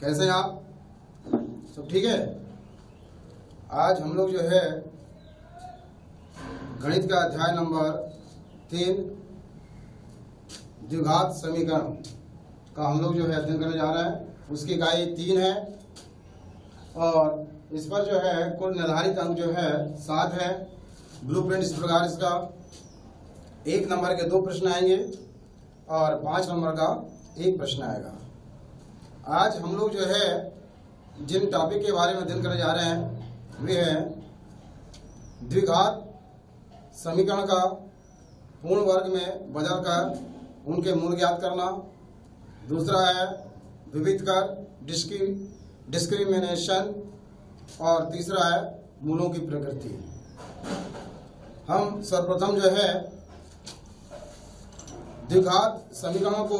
कैसे हैं आप सब? ठीक है। आज हम लोग जो है गणित का अध्याय नंबर 3 द्विघात समीकरण का हम लोग जो है अध्ययन करने जा रहे हैं। उसकी इकाई 3 है और इस पर जो है कुल निर्धारित अंक जो है 7 है। ब्लूप्रिंट इस प्रकार इसका 1 नंबर के 2 प्रश्न आएंगे और 5 नंबर का 1 प्रश्न आएगा। आज हम लोग जो है जिन टॉपिक के बारे में अध्ययन करने जा रहे हैं वे है द्विघात समीकरण का पूर्ण वर्ग में बदलकर उनके मूल ज्ञात करना। दूसरा है विविध कर डिस्क्रिमिनेशन और तीसरा है मूलों की प्रकृति। हम सर्वप्रथम जो है द्विघात समीकरणों को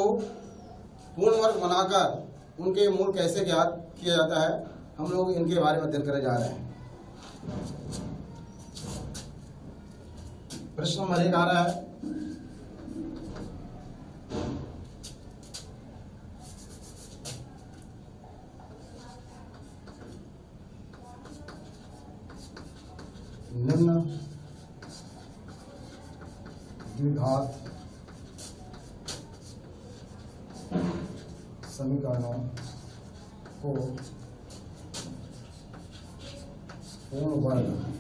पूर्ण वर्ग बनाकर उनके मूल कैसे ज्ञात किया जाता है हम लोग इनके बारे में अध्ययन करने जा रहे हैं। प्रश्न नंबर 1 आ रहा है, निम्न द्विघात समीकरणों को पूर्ण वर्ग में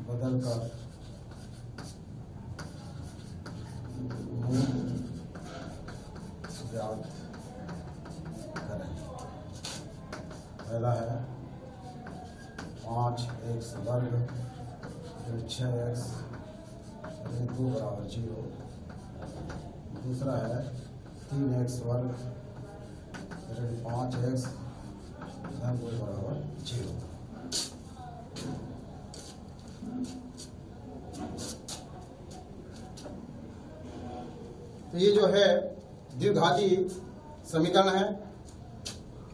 बदलकर ज्ञात करें। पहला है 5x वर्ग 6x 2 बराबर 0। दूसरा है 3x वर्ग 5x 2 बराबर 0। तो ये जो है द्विघाती समीकरण है।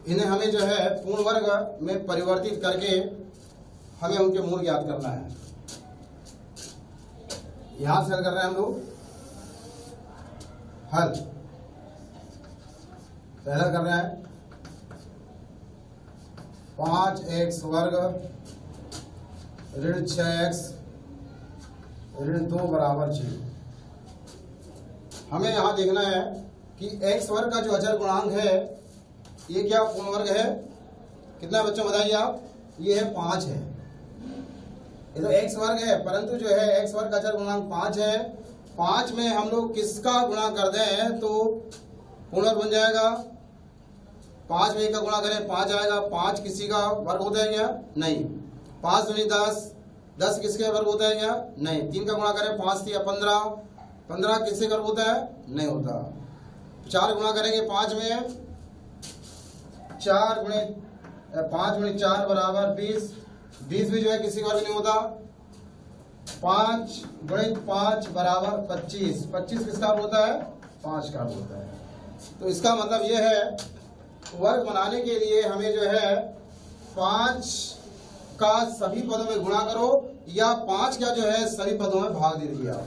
इन्हें हमें जो है पूर्ण वर्ग में परिवर्तित करके हमें उनके मूल ज्ञात करना है। यहां से हल कर रहे हैं हम लोग। हल पहला कर रहे हैं 5x वर्ग 6x 2 बराबर 0। हमें यहां देखना है कि x वर्ग का जो अचर गुणांक है ये क्या पूर्ण वर्ग है। कितना बच्चों बताइए आप? ये है 5 है। ये तो x वर्ग है परंतु जो है x वर्ग का अचर गुणांक 5 है। 5 में हम लोग किसका गुणा कर दें तो पूर्ण वर्ग बन जाएगा। 5 में 1 का गुणा करें 5 आएगा। 5 किसी का वर्ग होता है क्या? नहीं। 5 दूनी 10, 10 किसके वर्ग होता है क्या? नहीं। 3 का गुणा करें 5 3 15, 15 किससे वर्ग होता है? नहीं होता। 4 गुणा करेंगे 5 में 4 गुणे 5 गुणे 4 बराबर 20। 20 भी जो है किसी वर्ग नहीं होता। 5 गुणित 5 बराबर 25। 25 किसका होता है? 5 का होता है। तो इसका मतलब ये है वर्ग बनाने के लिए हमें जो है 5 का सभी पदों में गुणा करो या 5 का जो है सभी पदों में भाग दे दीजिए आप।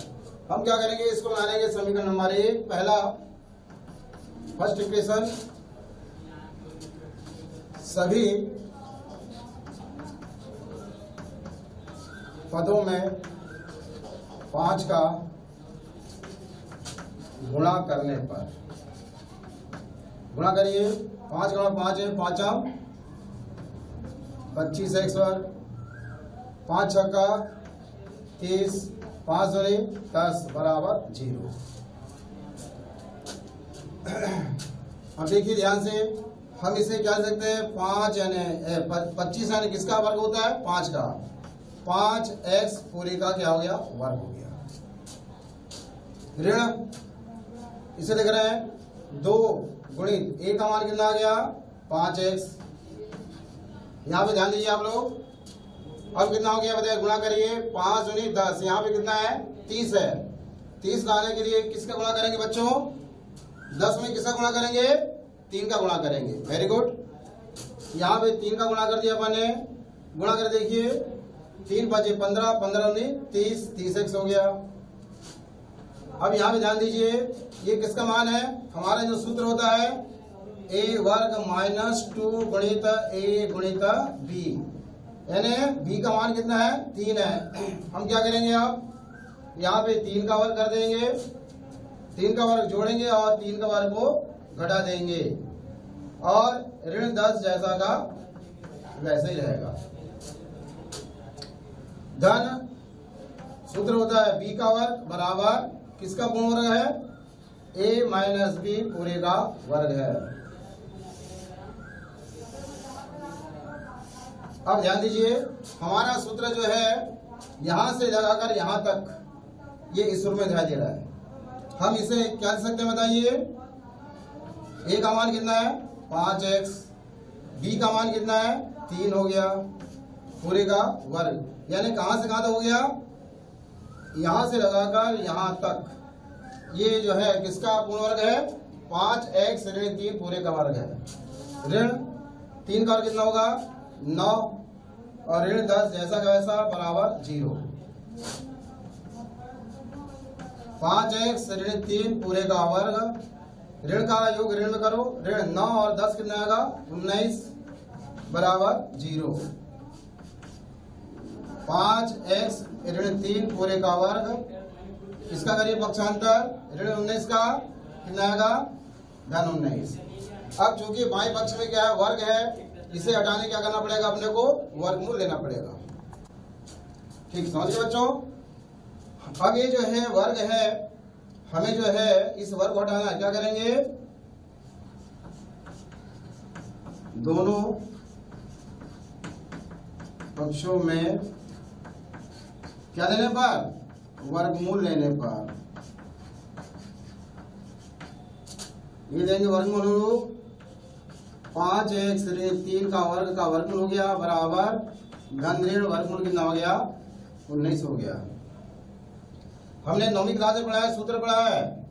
हम क्या करेंगे इसको बनाएंगे समीकरण नंबर 1। पहला फर्स्ट इक्वेशन सभी पदों में 5 का गुणा करने पर गुणा करिए। 5 गुणा 5 है 5 25x वर्ग 5 छक्का 30 5 दूनी 10 बराबर 0। अब देखिए ध्यान से हम इसे क्या लिख सकते हैं 5 यानी 25 यानी किसका वर्ग होता है? 5 का। 5x पूरी का क्या हो गया? वर्ग हो गया। ऋण इसे लिख रहे हैं 2 गुणित a का मान कितना आ गया? 5x। यहाँ पे ध्यान दीजिए आप लोग। अब कितना हो गया बताइए? गुणा करिए 5 दूनी 10। यहाँ पे कितना है? 30 है। 30 लाने के लिए किसका गुणा करेंगे बच्चों? 10 में किसका गुणा करेंगे? 3 का गुणा करेंगे। Very good. यहाँ पे 3 का गुणा कर दिया अपन ने। गुणा कर देखिए 3 5 15, 15 19 30, 30x हो गया। अब यहाँ पे ध्यान दीजिए, ये किसका मान है? हमारा जो सूत्र होता है a वर्ग माइनस 2 गुणित a गुणित b, यानी b का मान कितना है? 3 है। हम क्या करेंगे, अब यहाँ पे 3 का वर्ग कर देंगे, 3 का वर्ग जोड़ेंगे और 3 का वर्ग को घटा देंगे और ऋण 10 जैसा का वैसे ही रहेगा। धन सूत्र होता है b का वर्ग बराबर किसका पूर्ण वर्ग है? a माइनस b पूरे का वर्ग है। अब ध्यान दीजिए, हमारा सूत्र जो है यहां से लगाकर यहां तक ये इस रूप में दिखाई दे रहा है। हम इसे क्या लिख सकते हैं बताइए? a का मान कितना है? 5x, b का मान कितना है? 3 हो गया पूरे का वर्ग, यानी कहां से कहां तक हो गया? यहां से लगाकर यहां तक ये जो है किसका पूर्ण वर्ग है? 5x ऋण 3 पूरे का वर्ग है। ऋण 3 का वर्ग कितना होगा? 9 और ऋण 10 जैसा का वैसा बराबर 0। 5x ऋण 3 पूरे का वर्ग, ऋण का योग ऋण में करो, ऋण 9 और 10 कितना आएगा? 19 बराबर 0। 5x ऋण 3 पूरे का वर्ग, इसका करिए पक्षांतर, ऋण 19 का कितना आएगा? धन 19। अब चूंकि बाएं पक्ष में क्या है? वर्ग है, इसे हटाने क्या करना पड़ेगा? अपने को वर्गमूल लेना पड़ेगा। ठीक समझ गए बच्चों? अब ये जो है वर्ग है, हमें जो है इस वर्ग को हटाना है। क्या करेंगे? दोनों पक्षों में क्या देने पर? वर्गमूल लेने पर। ये देंगे वर्गमूल, 5x ऋण 3 का वर्गमूल हो गया बराबर धन ऋण वर्गमूल कितना हो गया? 19 हो गया। हमने 9वीं क्लास में पढ़ा है, सूत्र पढ़ा है,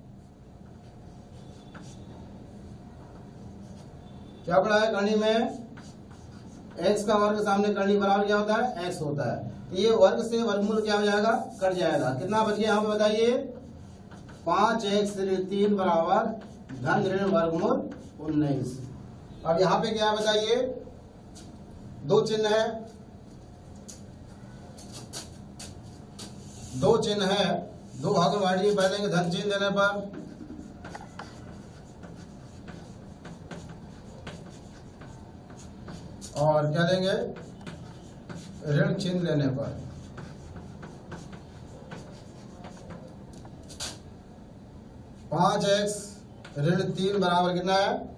क्या पढ़ा है? करनी में x का वर्ग सामने करनी बराबर क्या होता है? x होता है। तो ये वर्ग से वर्गमूल क्या हो जाएगा? कट जाएगा। कितना बच गया यहाँ पे बताइए? 5x ऋण 3 बराबर धन ऋण वर्गमूल 19। अब यहाँ पे क्या है बताइए? दो चिन्ह है, दो चिन्ह है, दो भागों में बांटिए। पहले धन चिन्ह देने पर और क्या देंगे? ऋण चिन्ह लेने पर। पांच एक्स ऋण 3 बराबर कितना है?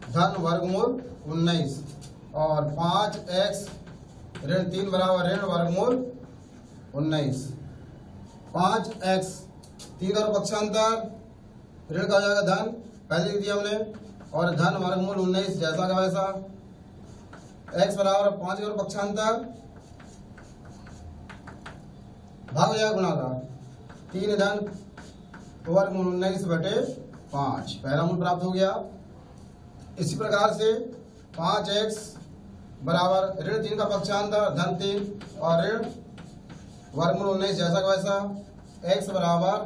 धन वर्गमूल 19 और 5x ऋण 3 बराबर ऋण वर्गमूल 19। 5x 3 और पक्षांतर, ऋण का हो जाएगा धन, पहले लिख दिया हमने, और धन वर्गमूल 19 जैसा का वैसा। x बराबर 5 और पक्षांतर, भाग हो जाएगा गुणा का, 3 धन वर्गमूल 19 बटे 5, पहला मूल प्राप्त हो गया। इसी प्रकार से 5x बराबर ऋण 3 का पक्षांतर धन 3 और ऋण वर्गमूल 19 जैसा का वैसा। x बराबर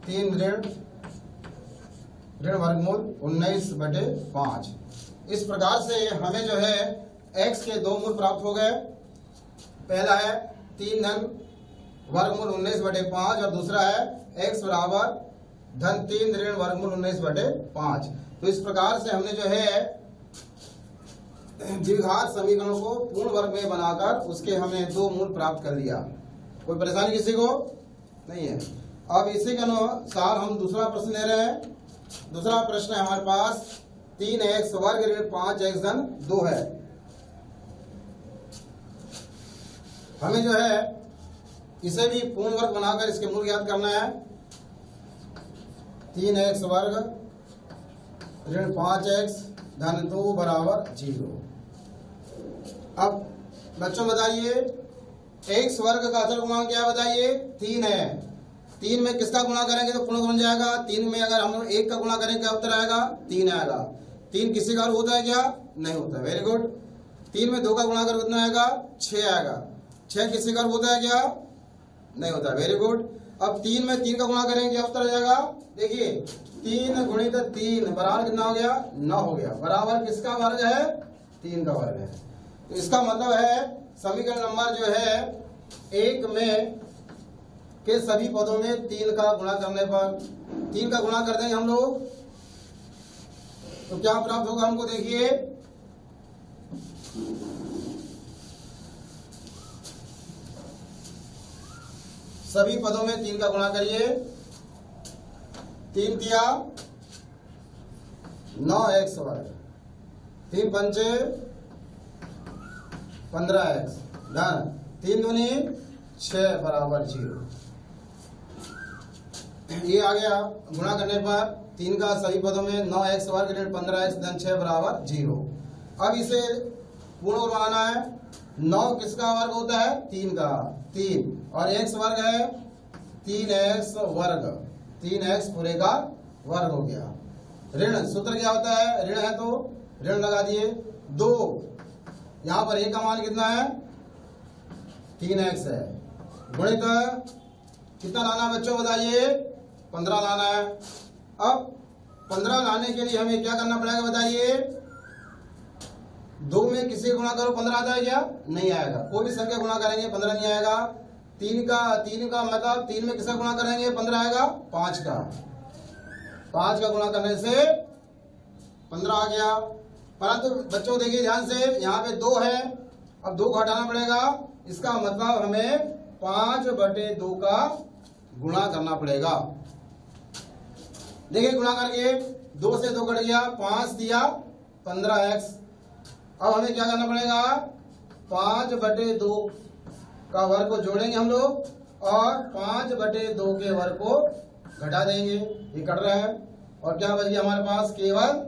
3 ऋण वर्गमूल 19 बटे 5। इस प्रकार से हमें जो है x के दो मूल प्राप्त हो गए। पहला है 3 धन वर्गमूल 19 बटे 5 और दूसरा है x बराबर धन 3 ऋण वर्गमूल 19 बटे 5। तो इस प्रकार से हमने जो है द्विघात समीकरणों को पूर्ण वर्ग में बनाकर उसके हमने दो मूल प्राप्त कर लिया। कोई परेशानी किसी को नहीं है। अब इसी के अनुसार हम दूसरा प्रश्न ले रहे हैं। दूसरा प्रश्न है हमारे पास 3x वर्ग ऋण 5x धन 2 है। हमें जो है इसे भी पूर्ण वर्ग बनाकर इसके मूल ज्ञात करना है। 3x वर्ग ऋण 5x धन 2 बराबर 0। अब बच्चों बताइए x वर्ग का अचर गुणांक क्या है बताइए? 3 है। 3 में किसका गुणा करेंगे तो पूर्ण बन जाएगा। 3 में अगर हम लोग 1 का गुणा करेंगे क्या उत्तर आएगा? 3 आएगा। 3 किसी का होता है क्या? नहीं होता। Very good. 3 में 2 का गुणा करें कितना आएगा? 6 आएगा। 6 किसी का होता है क्या? नहीं होता। Very good. अब 3 में 3 का गुणा करेंगे क्या उत्तर आ जाएगा? देखिए 3 गुणित 3 बराबर कितना हो गया? 9 हो गया। बराबर किसका वर्ग है? 3 का वर्ग है। तो इसका मतलब है समीकरण नंबर जो है 1 में के सभी पदों में 3 का गुणा करने पर 3 का गुणा कर देंगे हम लोग तो क्या प्राप्त होगा हमको? देखिए सभी पदों में 3 का गुणा करिए। 3 तिया 9x वर्ग, 3 पंचे 15x डन, 3 दूनी 6 बराबर 0। ये आ गया गुणा करने पर 3 का सभी पदों में 9x वर्ग ऋण 15x धन 6 बराबर 0। अब इसे पूर्ण वर्ग बनाना है। 9 किसका वर्ग होता है? 3 का, 3 और x वर्ग है 3x वर्ग, 3x पूरे का वर्ग हो गया। ऋण सूत्र क्या होता है? ऋण है तो ऋण लगा दिए। 2 यहाँ पर a का मान कितना है? 3x है। गुणित कितना लाना बच्चों बताइए? 15 लाना है। अब 15 लाने के लिए हमें क्या करना पड़ेगा बताइए? 2 में किसी गुणा करो 15 आता है क्या? नहीं आएगा। कोई भी संख्या गुणा करेंगे 15 नहीं आएगा। 3 का मतलब 3 में किसका गुणा करेंगे 15 आएगा? 5 का। 5 का गुणा करने से 15 आ गया। परंतु बच्चों देखिए ध्यान से, यहाँ पे 2 है, अब 2 को हटाना पड़ेगा। इसका मतलब हमें 5/2 का गुणा करना पड़ेगा। देखिए गुणा करके 2 से 2 कट गया, 5 दिया 15x। अब हमें क्या करना पड़ेगा? 5/2 का वर्ग को जोड़ेंगे हम लोग और 5/2 के वर्ग को घटा देंगे। ये कट रहा है और क्या बच गया हमारे पास? केवल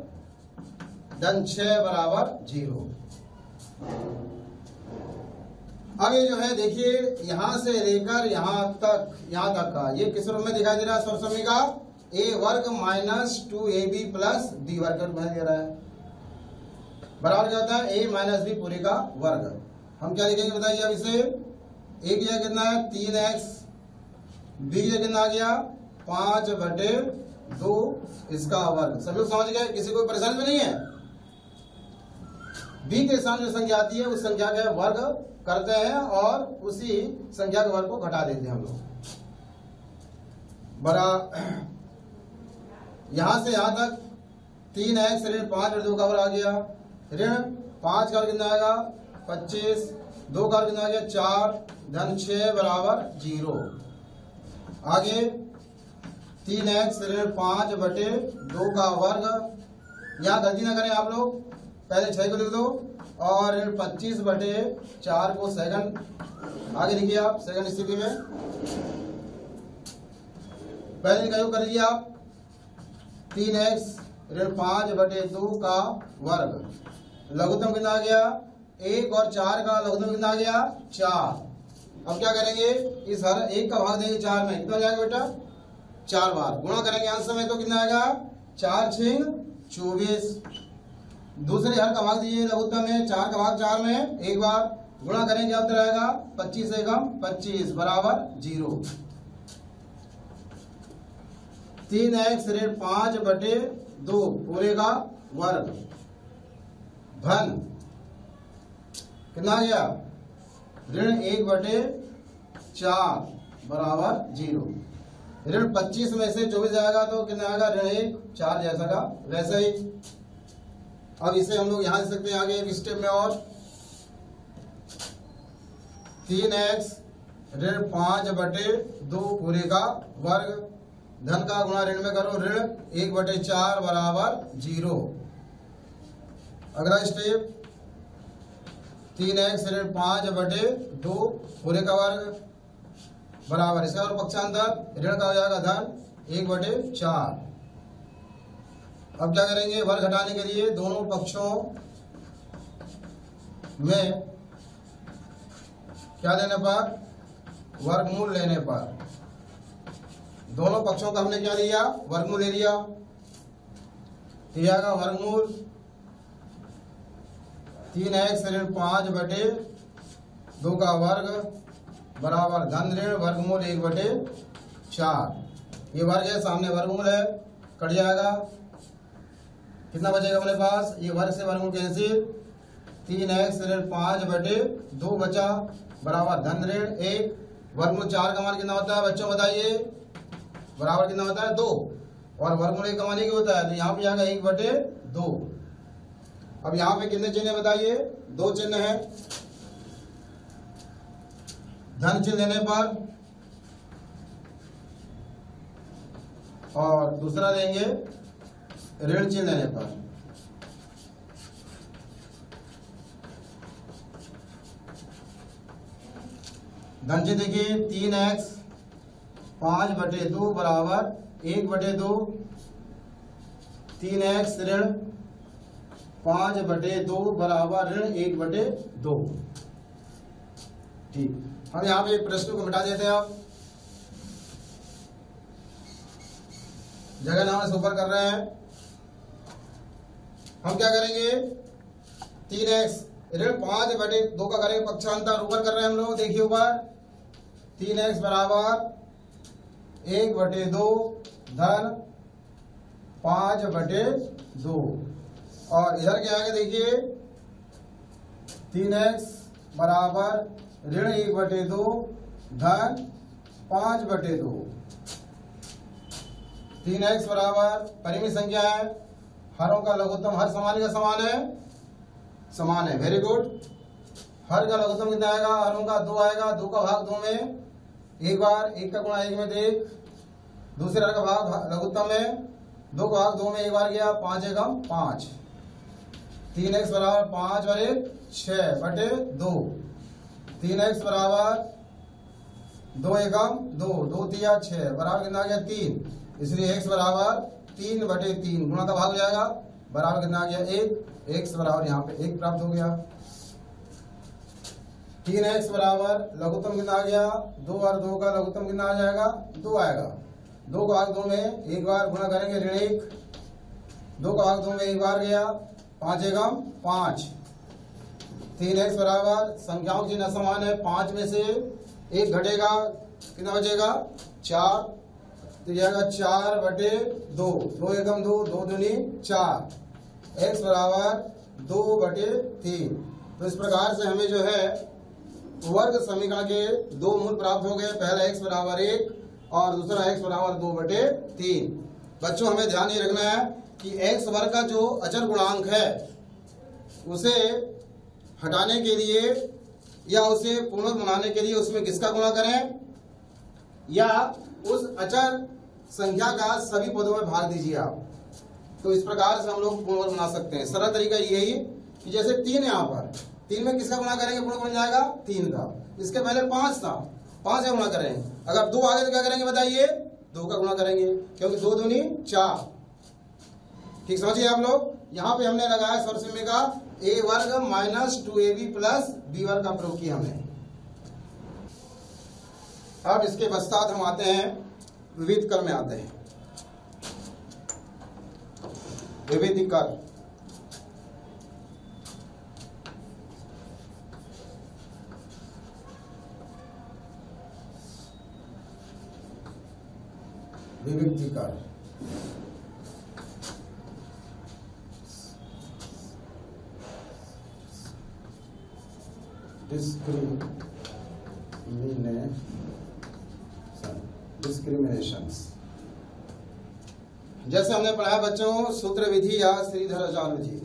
धन 6 बराबर 0। अब ये जो है देखिए यहां से लेकर यहां तक का ये किस रूप में दिखाई दे रहा है? स्वसमी का a वर्ग माइनस 2ab प्लस b वर्ग में दे रहा है। बराबर क्या होता है? a माइनस b पूरे का वर्ग। हम क्या लिखेंगे बताइए? अब इसे a की जगह कितना है? 3x, b की जगह कितना आ गया? 5/2 इसका वर्ग। सब लोग समझ गए? किसी को परेशानी में नहीं है? b के सामने जो संख्या आती है उस संख्या का वर्ग करते हैं और उसी संख्या के वर्ग को घटा देते हैं हम लोग। बड़ा यहां से यहां तक 3x ऋण 5/2 का वर्ग आ गया। ऋण 5 का कितना आएगा? 25, 2 का कितना आ गया? 4 धन 6 बराबर 0। आगे 3x ऋण 5/2 का वर्ग। यहाँ गलती ना करें आप लोग, पहले 6 को लिख दो और ऋण 25/4 को सेकंड आगे लिखिए आप सेकंड स्थिति में। पहले का योग कर लीजिए आप 3x ऋण 5/2 का वर्ग। लघुत्तम कितना आ गया? 1 और 4 का लघुत्तम कितना आ गया? 4। अब क्या करेंगे? इस हर 1 का भाग देंगे 4 में, कितना हो जाएगा बेटा? 4 बार। गुणा करेंगे अंश में तो कितना आएगा? 4 6 24। दूसरे हर का भाग दीजिए लघुत्तम में, 4 का भाग 4 में 1 बार। गुणा करेंगे क्या उत्तर आएगा? 25 से कम 25 बराबर 0। 3x ऋण 5/2 पूरे का वर्ग धन कितना आ गया? ऋण 1/4 बराबर 0। ऋण 25 में से 24 जाएगा तो कितना आएगा? ऋण 1 4 जैसा का वैसा ही। अब इसे हम लोग यहां दे सकते हैं आगे एक स्टेप में और 3x ऋण 5/2 पूरे का वर्ग धन का गुणा ऋण में करो, ऋण 1/4 बराबर 0। अगला स्टेप 3x ऋण 5/2 पूरे का वर्ग बराबर इसका और पक्षांतर ऋण का हो जाएगा धन 1/4। अब क्या करेंगे? वर्ग घटाने के लिए दोनों पक्षों में क्या लेने पर? वर्गमूल लेने पर। दोनों पक्षों का हमने क्या लिया? वर्गमूल ले लिया। तो यह आएगा वर्गमूल 3x ऋण 5/2 का वर्ग बराबर धन ऋण वर्गमूल 1/4। 4, ये वर्ग है, सामने वर्गमूल है, कट जाएगा, कितना बचेगा अपने पास, ये वर्ग से वर्गमूल कैंसिल, 3x ऋण 5/2 बचा बराबर धन ऋण 1, वर्गमूल 4 का मान कितना होता है बच्चों बताइए, बराबर कितना होता है 2, और वर्गमूल 1 का मान क्या होता है, तो यहाँ पे आएगा 1/2। अब यहाँ पे कितने चिन्ह बताइए, 2 चिन्ह है, धन चिन्ह लेने पर और दूसरा देंगे ऋण चिन्ह लेने पर। धन चिन्ह देखिए 3x 5/2 बराबर 1/2, 3x ऋण 5/2 बराबर ऋण 1/2। ठीक, हम यहाँ पे प्रश्न को मिटा देते हैं। आप जगह नाम से ऊपर कर रहे हैं, हम क्या करेंगे 3x ऋण 5/2 का करेंगे पक्षांतर, ऊपर कर रहे हैं हम लोग, देखिए ऊपर 3x बराबर 1/2 धन 5/2, और इधर क्या आगे देखिए 3x बराबर ऋण 1/2 धन 5/2, 3x बराबर परिमित संख्या है, हरों का लघुत्तम हर समान का समान है, समान है, वेरी गुड। हर का लघुत्तम कितना आएगा, हरों का 2 आएगा, 2 का भाग 2 में एक बार, 1 का गुणा 1 में 1, दूसरे हर का भाग लघुत्तम में 2 का भाग 2 में एक बार गया, 5 एकम 5, 3x बराबर 5 और 1 6/2, 3x बराबर 2 एकम 2, 2 तिया 6 बराबर कितना आ गया 3, इसलिए x बराबर 3/3, गुणा का भाग हो जाएगा, बराबर कितना आ गया 1, x बराबर यहाँ पे 1 प्राप्त हो गया। 3x बराबर लघुत्तम कितना आ गया 2 और 2 का लघुत्तम कितना आ जाएगा 2 आएगा, 2 का भाग 2 में एक बार गुणा करेंगे ऋण 1, 2 का भाग 2 में एक बार गया, 5 एकम 5, 3x बराबर संख्याओं की चिन्ह समान है, 5 में से 1 घटेगा, कितना बचेगा 4, तो जाएगा 4/2, 2 एकम 2, 2 दूनी 4, x बराबर 2/3। तो इस प्रकार से हमें जो है वर्ग समीकरण के 2 मूल प्राप्त हो गए, पहला x बराबर 1 और दूसरा x बराबर 2/3। बच्चों हमें ध्यान ये रखना है कि x वर्ग का जो अचर गुणांक है उसे हटाने के लिए या उसे पूर्णांक बनाने के लिए उसमें किसका गुणा करें, या उस अचर संख्या का सभी पदों में भाग दीजिए आप। तो इस प्रकार से हम लोग पूर्णांक बना सकते हैं। सरल तरीका यही कि जैसे 3 यहाँ पर, 3 में किसका गुणा करेंगे पूर्णांक बन जाएगा 3 का, इसके पहले 5 था, 5 का गुणा करेंगे, अगर 2 आगे तो क्या करेंगे बताइए 2 का गुणा करेंगे, क्योंकि 2 दूनी 4। ठीक समझिए आप लोग। यहाँ पे हमने लगाया सर्वसम्य का a वर्ग माइनस 2ab प्लस b वर्ग का प्रयोग किया हमने। अब इसके पश्चात हम आते हैं विविध कर में आते हैं। विविध कर विविधीकर डिस्क्रिमिनेशंस। जैसे हमने पढ़ा है बच्चों सूत्र विधि या श्रीधराचार्य विधि।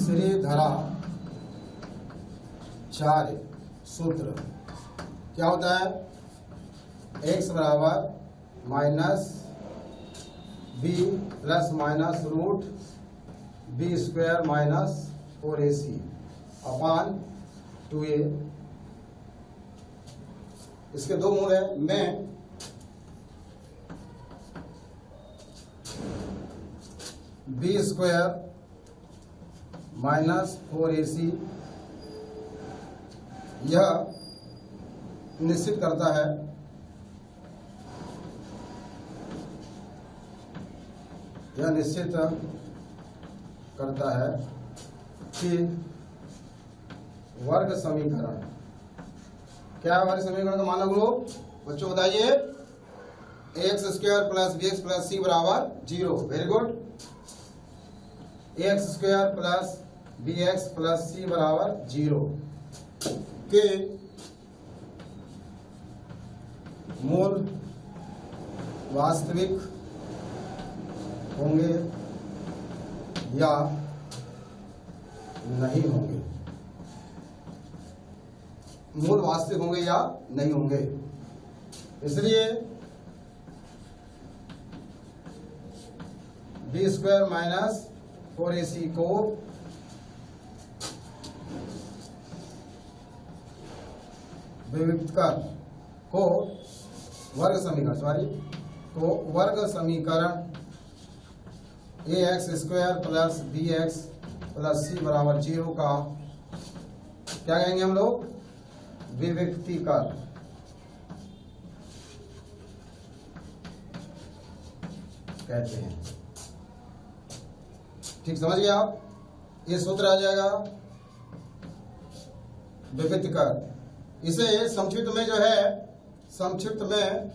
श्रीधराचार्य सूत्र क्या होता है, x बराबर minus B plus minus root B square minus 4ac upon 2a। इसके 2 मूल है, मैं बी स्क्वायर माइनस 4ac यह निश्चित करता है कि वर्ग समीकरण क्या है हमारे समीकरण का मान लोग बच्चों बताइए। X square plus b x plus c बराबर 0। Very good. X square plus b x plus c बराबर 0 के मूल वास्तविक होंगे या नहीं होंगे। मूल वास्तविक होंगे या नहीं होंगे। इसलिए बी स्क्वायर माइनस 4ac को विविक्त कर को वर्ग समीकरण a x square plus b x plus c बराबर 0 का क्या कहेंगे हम लोग, विविक्तीकर कहते हैं। ठीक समझ गए आप। ये सूत्र आ जाएगा विविक्तीकर। इसे संक्षिप्त में जो है, संक्षिप्त में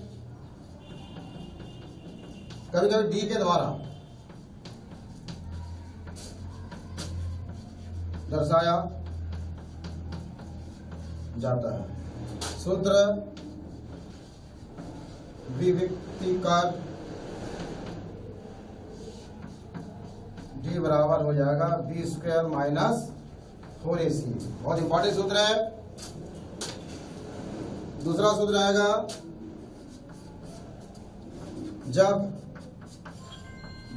कभी कभी डी के द्वारा दर्शाया जाता है। सूत्र विविक्तीकर डी बराबर हो जाएगा बी स्क्वायर माइनस 4ac। बहुत इंपॉर्टेंट सूत्र है। दूसरा सूत्र आएगा, जब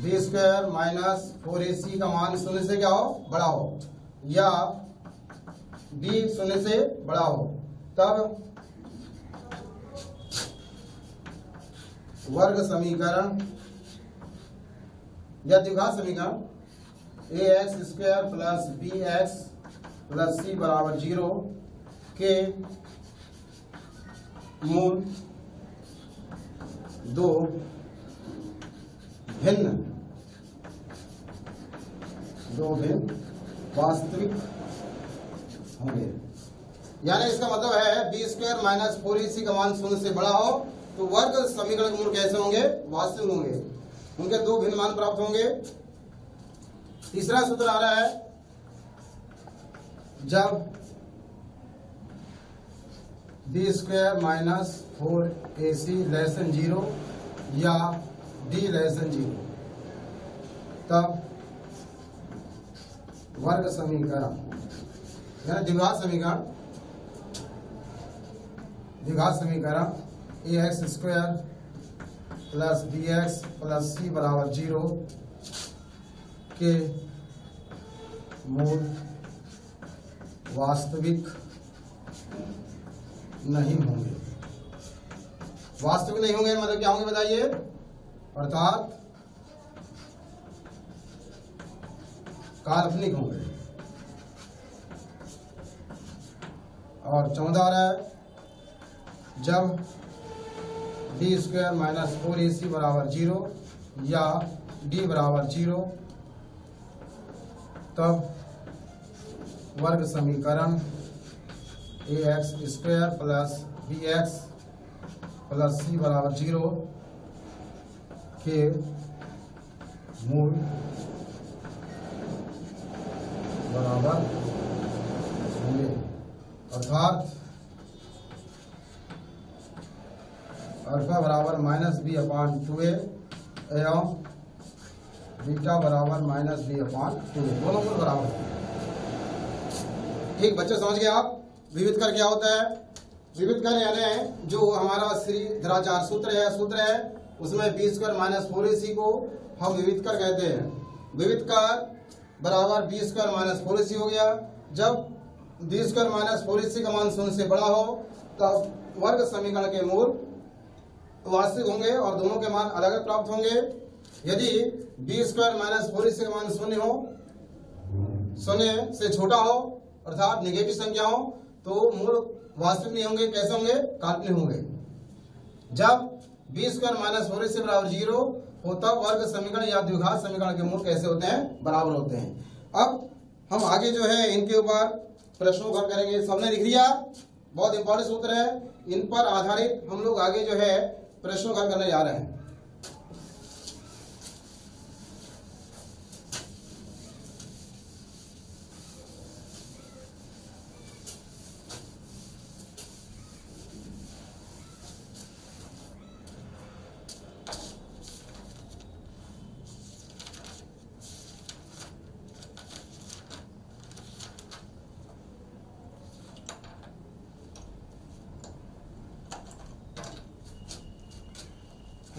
बी स्क्वायर माइनस 4ac का मान शून्य से क्या हो, बड़ा हो, या b शून्य से बड़ा हो, तब वर्ग समीकरण या द्विघात समीकरण a x square plus b x plus c बराबर 0 के मूल दो भिन्न वास्तविक होंगे। यानी इसका मतलब है बी स्क्वायर माइनस 4ac का मान शून्य से बड़ा हो तो वर्ग समीकरण के मूल कैसे होंगे, वास्तविक होंगे। उनके दो भिन्न मान प्राप्त होंगे। तीसरा सूत्र आ रहा है, जब B square minus 4ac less than 0 या d लेस देन 0, तब वर्ग समीकरण यानी द्विघात समीकरण a x square plus b x plus c बराबर 0 के मूल वास्तविक नहीं होंगे। वास्तविक नहीं होंगे मतलब क्या होंगे बताइए, अर्थात काल्पनिक होंगे। और 14 है, जब बी स्क्वायर माइनस 4ac बराबर 0 या d बराबर 0, तब वर्ग समीकरण a x square plus b x plus c बराबर 0 के मूल बराबर होंगे। अर्थात अल्फा बराबर माइनस बी अपान 2a एवं बीटा बराबर माइनस बी अपान 2a, दोनों मूल बराबर होंगे। ठीक बच्चे समझ गए आप विविध कर क्या होता है। विविध कर यानी जो हमारा श्रीधराचार्य सूत्र है उसमें बी स्क्वायर माइनस 4ac को हम विविध कर कहते हैं। विविध कर बराबर बी स्क्वायर माइनस 4ac हो गया। जब बी स्क्वायर माइनस 4ac का मान शून्य से बड़ा हो तब वर्ग समीकरण के मूल वास्तविक होंगे और दोनों के मान अलग अलग प्राप्त होंगे। यदि बी स्क्वायर माइनस 4ac का मान शून्य हो, शून्य से छोटा हो अर्थात नेगेटिव संख्या हो तो मूल वास्तविक नहीं होंगे। कैसे होंगे, काल्पनिक होंगे। जब बी स्क्वायर माइनस 4ac बराबर 0 हो तब वर्ग समीकरण या द्विघात समीकरण के मूल कैसे होते हैं, बराबर होते हैं। अब हम आगे जो है इनके ऊपर प्रश्नों का करेंगे। सबने लिख लिया बहुत इंपॉर्टेंट सूत्र है, इन पर आधारित हम लोग आगे जो है प्रश्नों का हल करने जा रहे हैं।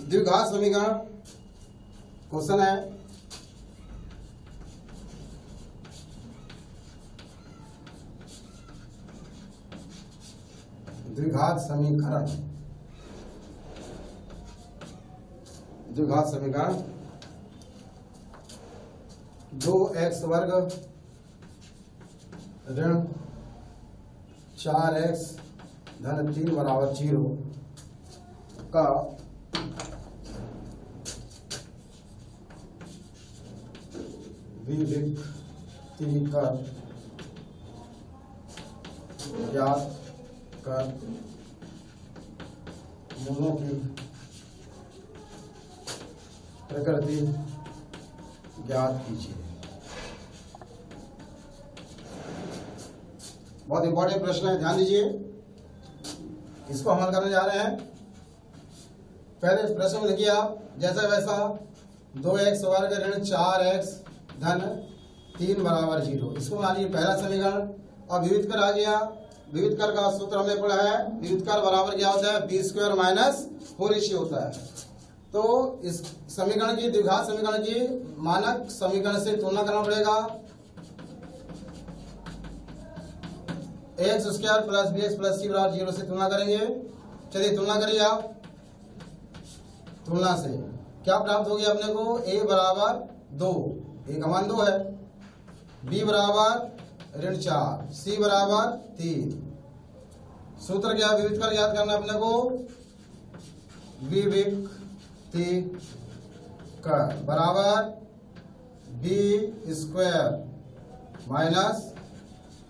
द्विघात समीकरण क्वेश्चन है, द्विघात समीकरण, द्विघात समीकरण 2x वर्ग ऋण 4x धन 3 बराबर 0 का विविक्तीकर ज्ञात कर मूलों की प्रकृति ज्ञात कीजिए। बहुत इंपॉर्टेंट प्रश्न है, ध्यान दीजिए, इसको हम हल करने जा रहे हैं। पहले प्रश्न में लिखिए आप जैसा वैसा 2x वर्ग ऋण 4x धन 3 बराबर 0, इसको मान लीजिए पहला समीकरण। अब विविध कर आ गया, विविध कर का सूत्र हमने पढ़ा है, विविध कर बराबर क्या होता है, बी स्क्वायर माइनस 4ac होता है। तो इस समीकरण की, द्विघात समीकरण की मानक समीकरण से तुलना करना पड़ेगा। X square plus b x plus c बराबर 0 से तुलना करेंगे। चलिए तुलना करिए आप। तुलना से क्या प्राप्त हो गया अपने को, a बराबर 2, a का मान 2 है, b बराबर ऋण 4, c बराबर 3। सूत्र क्या, विविध कर याद करना अपने को, विविक्ति कर बराबर बी स्क्वायर माइनस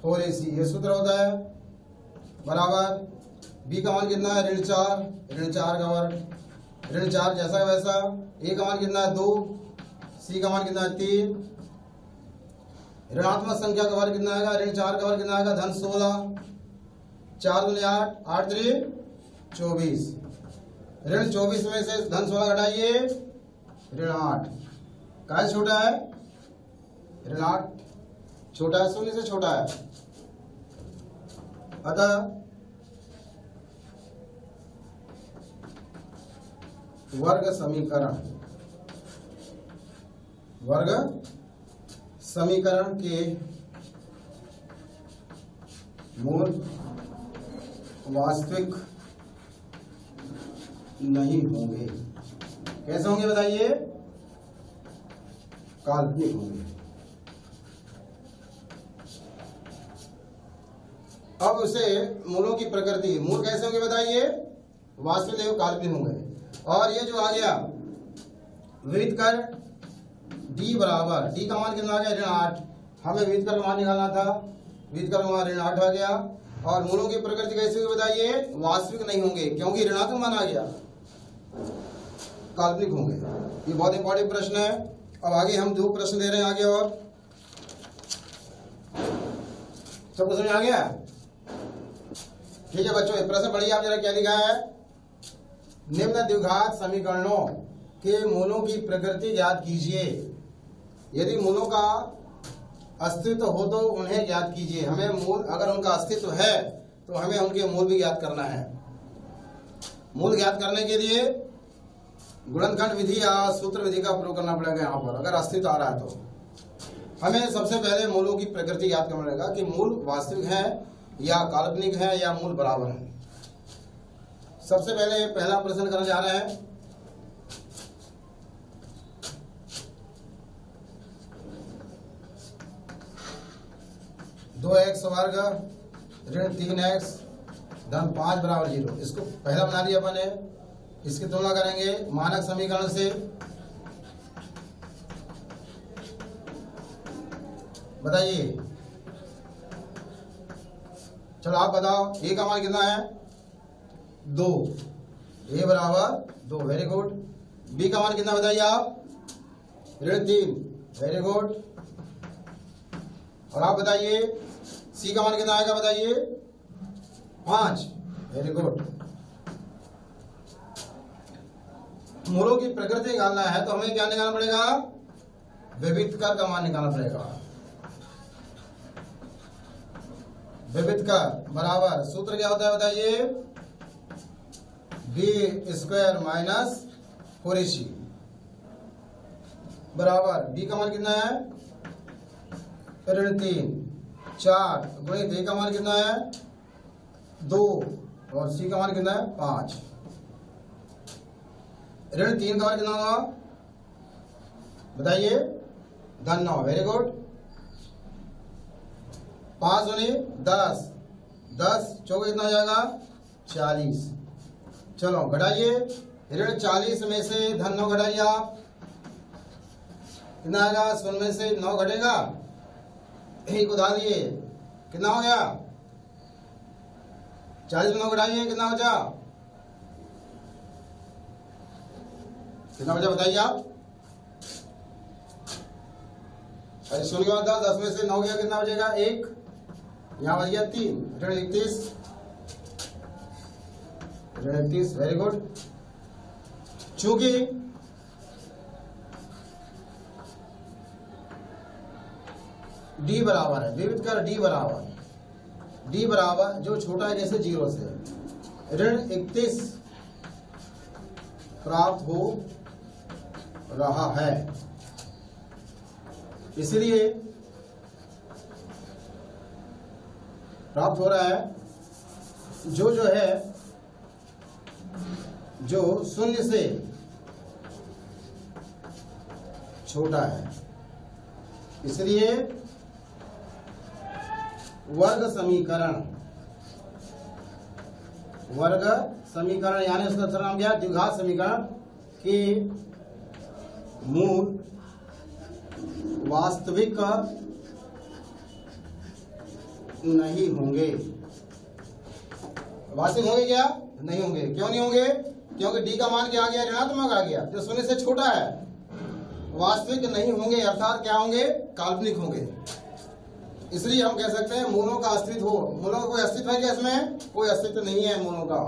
4ac, ये सूत्र होता है। बराबर b का मान कितना है, ऋण 4, ऋण 4 का वर्ग, ऋण 4 जैसा वैसा, a का मान कितना है 2, c का मान कितना है 3, ऋणात्मक संख्या का वर्ग कितना आएगा, ऋण 4 का वर्ग कितना आएगा, धन 16, 4 दूनी 8, 8 3 24, ऋण 24 में से धन 16 घटाइए, ऋण 8, क्या छोटा है, ऋण 8 छोटा है, 0 से छोटा है। अतः वर्ग समीकरण, वर्ग समीकरण के मूल वास्तविक नहीं होंगे। कैसे होंगे बताइए, काल्पनिक होंगे। अब उसे मूलों की प्रकृति, मूल कैसे होंगे बताइए, वास्तविक नहीं, काल्पनिक होंगे। और ये जो आ गया विविध कर d बराबर, d का मान कितना आ गया, ऋण 8, हमें विविध कर का मान निकालना था, विविध कर का मान ऋण 8 आ गया। और मूलों की प्रकृति कैसे होगी बताइए, वास्तविक नहीं होंगे, क्योंकि ऋणात्मक मान आ गया, काल्पनिक होंगे। ये बहुत इंपॉर्टेंट प्रश्न है। अब आगे हम 2 प्रश्न दे रहे हैं आगे, और सबको समझ आ गया, ठीक है बच्चों। प्रश्न पढ़िए आप जरा, क्या लिखा है, निम्न द्विघात समीकरणों के मूलों की प्रकृति ज्ञात कीजिए। यदि मूलों का अस्तित्व हो तो उन्हें ज्ञात कीजिए। हमें मूल, अगर उनका अस्तित्व है तो हमें उनके मूल भी ज्ञात करना है। मूल ज्ञात करने के लिए गुणनखंड विधि या सूत्र विधि का प्रयोग करना पड़ेगा। यहाँ पर अगर अस्तित्व आ रहा है तो हमें सबसे पहले मूलों की प्रकृति ज्ञात करना पड़ेगा कि मूल वास्तविक है या काल्पनिक है या मूल बराबर है। सबसे पहले पहला प्रश्न करने जा रहे हैं। दो एक्स वर्ग ऋण 3x धन 5 बराबर 0, इसको पहला बना लिया अपने। इसकी तुलना करेंगे मानक समीकरण से। बताइए चलो आप बताओ ए का मान कितना है 2, ए बराबर 2, वेरी गुड। बी का मान कितना बताइए आप -3, वेरी गुड। और आप बताइए सी का मान कितना आएगा बताइए 5, वेरी गुड। मूलों की प्रकृति निकालना है तो हमें क्या निकालना पड़ेगा, विविधकर का मान निकालना पड़ेगा। विविधकर बराबर सूत्र क्या होता है बताइए, b² माइनस 4ac बराबर बी का मान कितना है -3, 4 गुणित ए का मान कितना है 2 और सी का मान कितना है 5। -3 का मान कितना होगा बताइए 9, वेरी गुड। 5 दूनी 10, 10 चौके कितना हो जाएगा 40। चलो घटाइए, 40 में से 9 घटाइए आप, कितना आएगा 0 में से 9 घटेगा, एक उधार दिए कितना हो गया 40 में 9 घटाइए कितना बचा, कितना बचा बताइए आप। अरे 0 के बाद 10 में से 9 गया कितना बचेगा 1, यहाँ बच गया 3, 31, वेरी गुड। चूंकि डी बराबर है, विविध कर डी बराबर जो छोटा है जैसे 0 से, -31 प्राप्त हो रहा है, इसलिए प्राप्त हो रहा है जो है जो 0 से छोटा है, इसलिए वर्ग समीकरण यानी उसका दूसरा नाम क्या, द्विघात समीकरण के मूल वास्तविक नहीं होंगे। वास्तविक होंगे क्या, नहीं होंगे। क्यों नहीं होंगे, क्योंकि डी का मान क्या आ गया, ऋणात्मक आ गया, जो 0 से छोटा है। वास्तविक नहीं होंगे अर्थात क्या होंगे, काल्पनिक होंगे। इसलिए हम कह सकते हैं मूलों का अस्तित्व हो, मूलों का कोई अस्तित्व है क्या, इसमें कोई अस्तित्व नहीं है मूलों का,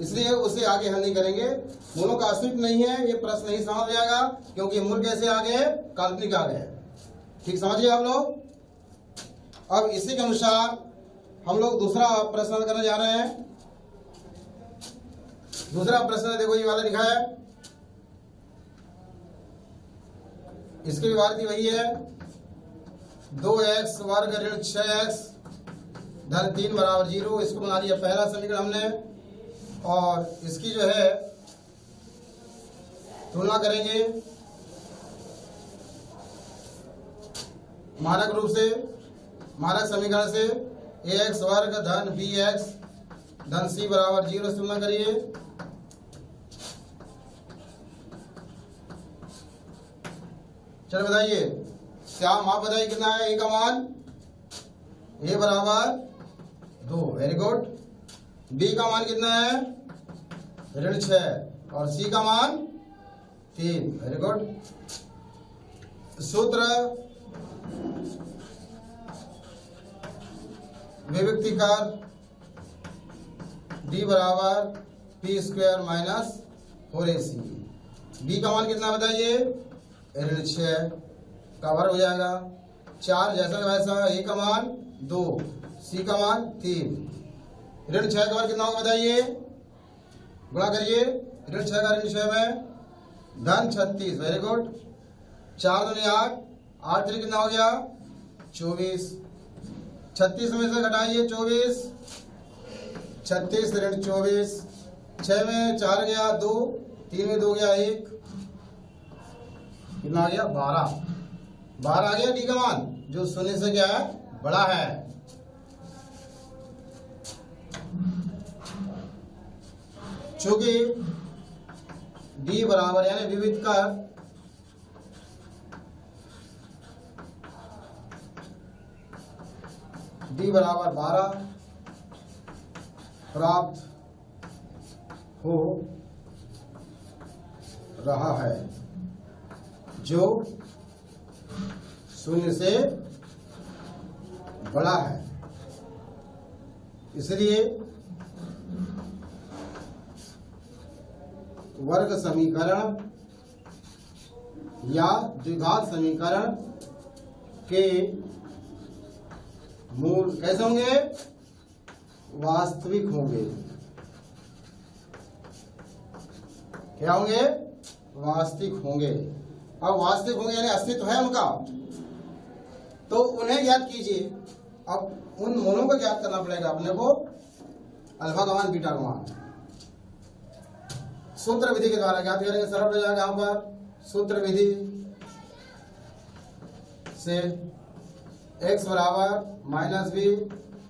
इसलिए उसे आगे हल नहीं करेंगे। मूलों का अस्तित्व नहीं है ये प्रश्न नहीं समझ जाएगा, क्योंकि मूल कैसे आ गए, काल्पनिक आ गए। ठीक समझिए आप लोग। अब इसी के अनुसार हम लोग दूसरा प्रश्न हल करने जा रहे हैं। दूसरा प्रश्न देखो ये वाला लिखा है, इसकी विभाज्य वही है 2x वर्ग ऋण 6x धन 3 बराबर 0। इसको बना लिया पहला समीकरण हमने, और इसकी जो है तुलना करेंगे मानक रूप से, मानक समीकरण से ax वर्ग धन bx धन c बराबर 0 से तुलना करिए। चलो बताइए श्याम, आप बताइए कितना है a का मान, a बराबर 2, वेरी गुड। b का मान कितना है ऋण 6 और c का मान 3, वेरी गुड। सूत्र विविक्तिकार d बराबर p² माइनस 4ac। b का मान कितना बताइए, ऋण 6 का वर्ग हो जाएगा, 4 जैसा वैसा, a का मान 2, c का मान 3, ऋण 6 का वर्ग कितना होगा बताइए, गुणा करिए, ऋण 6 का ऋण 6 में धन 36, वेरी गुड। 4 दूनी 8, 8 3 कितना हो गया 24, 36 में से घटाइए 24, 36 ऋण 24, 6 में 4 गया 2, 3 में 2 गया 1, कितना आ गया 12 आ गया डी का मान, जो 0 से क्या है बड़ा है। चूंकि डी बराबर यानी विविध का डी बराबर 12 प्राप्त हो रहा है जो शून्य से बड़ा है। इसलिए वर्ग समीकरण या द्विघात समीकरण के मूल कैसे होंगे? वास्तविक होंगे। क्या होंगे? वास्तविक होंगे। अब वास्तविक होंगे यानी अस्तित्व है उनका, तो उन्हें ज्ञात कीजिए। अब उन मूलों को ज्ञात करना पड़ेगा अपने को, अल्फा का मान बीटा का मान सूत्र विधि के द्वारा ज्ञात करेंगे। सरल हो जाएगा। यहां पर सूत्र विधि से x बराबर माइनस बी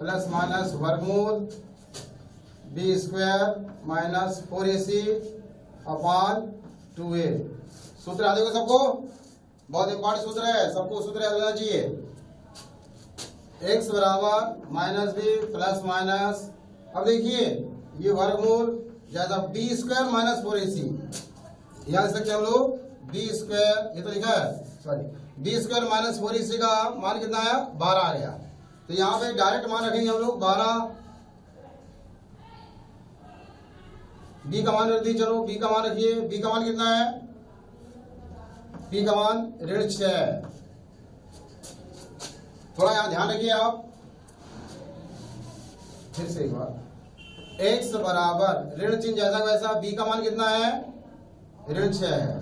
प्लस माइनस वर्गमूल B square minus 4ac upon 2a। सूत्र याद होगा सबको? बहुत इंपॉर्टेंट सूत्र है, सबको सूत्र याद होना चाहिए। x बराबर माइनस बी प्लस माइनस, अब देखिए ये वर्गमूल जैसा बी स्क्वायर माइनस 4ac, यहां से क्या हम लोग बी स्क्वायर, ये तो लिखा है sorry, B square minus 4ac का मान कितना आया? 12 आ गया। तो यहाँ पे डायरेक्ट मान रखेंगे हम लोग 12, बी का मान रख दी। चलो बी का मान रखिए। बी का मान कितना है? बी का मान ऋण 6। थोड़ा यहां ध्यान रखिए आप, फिर से एक बार। x बराबर ऋण चिन्ह जैसा वैसा, बी का मान कितना है? ऋण 6 है।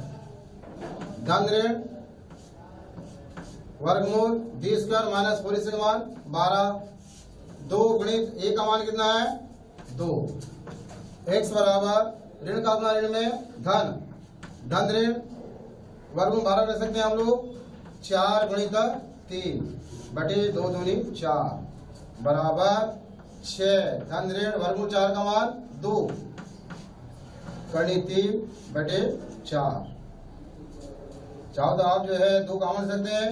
धन ऋण वर्गमूल बी स्क्वायर माइनस 4ac का मान 12, 2 गुणित a का मान कितना है? 2। x बराबर ऋण का अपना ऋण में धन, धन ऋण वर्गमूल 12 कर सकते हैं हम लोग, 4 गुणित 3 बटे 2 दूनी 4 बराबर 6। धन ऋण वर्गमूल 4 का मान 2 करनी 3 बटे 4। चाहो तो आप जो है 2 कॉमन सकते हैं,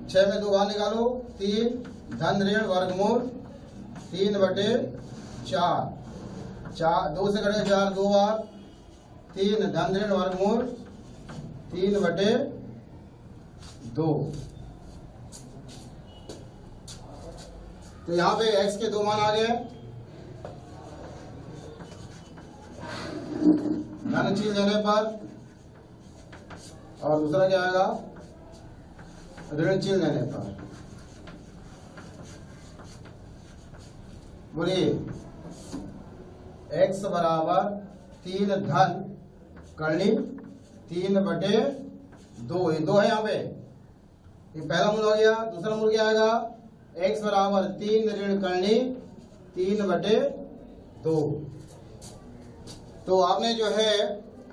6 में 2 बाहर निकालो 3। धन ऋण वर्गमूल 3 बटे 4, 2 से कटे 4 2 बार 3। धन ऋण वर्गमूल 3 बटे 2। तो यहाँ पे x के 2 मान आ गए। धन चिन्ह देने पर, और दूसरा क्या आएगा? ऋण चिन्ह देने पर। बोलिए x बराबर 3 धन करनी 3 बटे 2, ये 2 है यहाँ पे, ये पहला मूल हो गया। दूसरा मूल क्या आएगा? x बराबर 3 ऋण करनी 3 बटे 2। तो आपने जो है